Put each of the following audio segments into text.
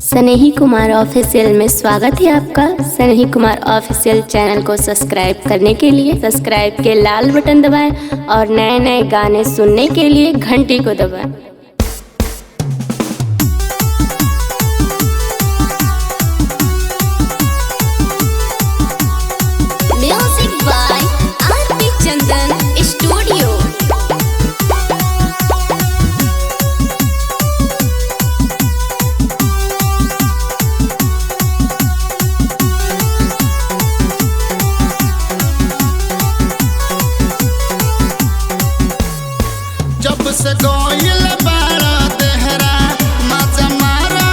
स्नेही Kumar official में स्वागत है आपका। स्नेही कुमार ऑफिशियल चैनल को सब्सक्राइब करने के लिए सब्सक्राइब के लाल बटन दबाएं और नए नए गाने सुनने के लिए घंटी को दबाएं। Music by RP Chandan studio. जब से गोइल बारा देहरा मजा मारा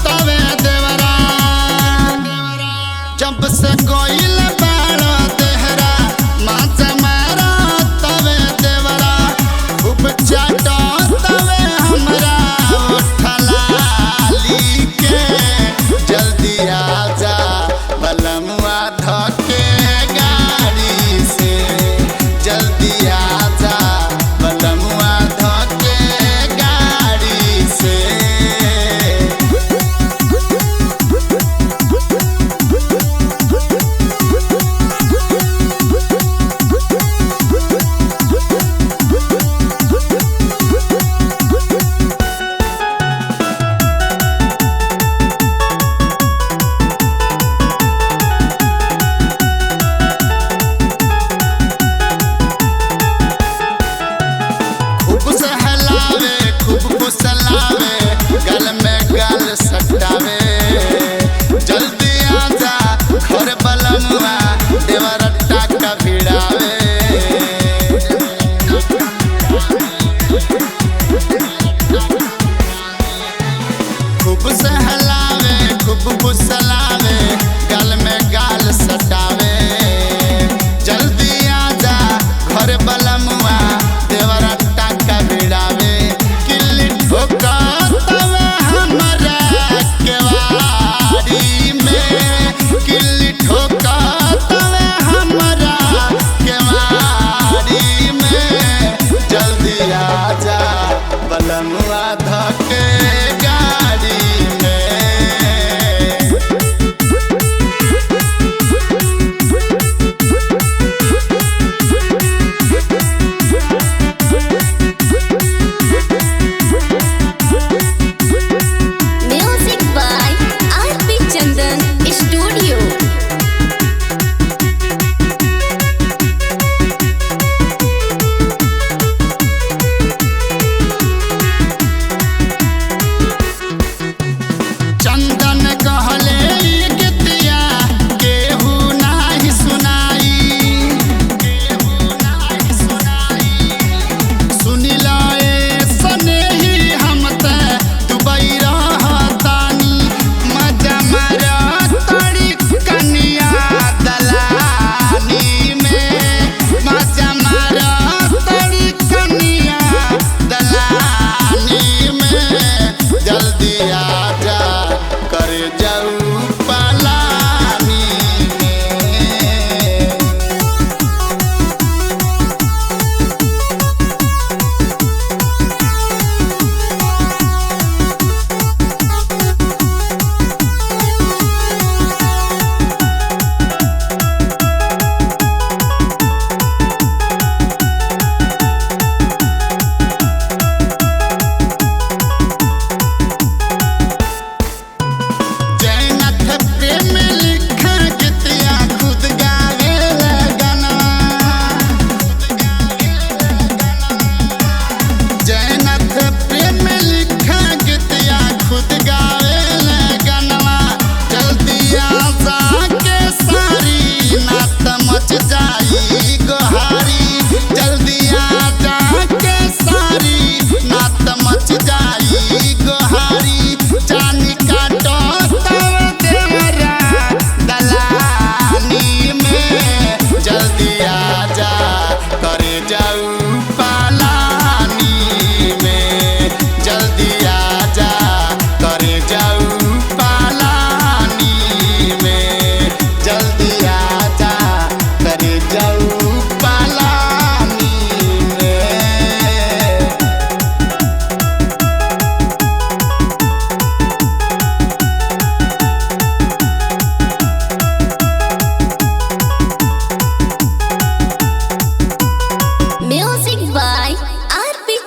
तवे देवरा। जब से गोइल बारा देहरा मजा मारा तवे देवरा। खूब चाटा तवे हमरा उठलाली के। जल्दी आजा बलमुआ धके गाड़ी से। जल्दी आजा बलमुआ गल में गल सटावे। जल्दी आजा घर बलमुआ देवरा टाका भिड़ावे। खूब सहलावे खूब फुसलावे गल में गल सटावे। जल्दी आजा घर बलमुआ देवरा टाका भिड़ावे। किल्ली ठोका बलमुआ धके गाड़ी में।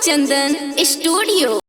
चंदन स्टूडियो।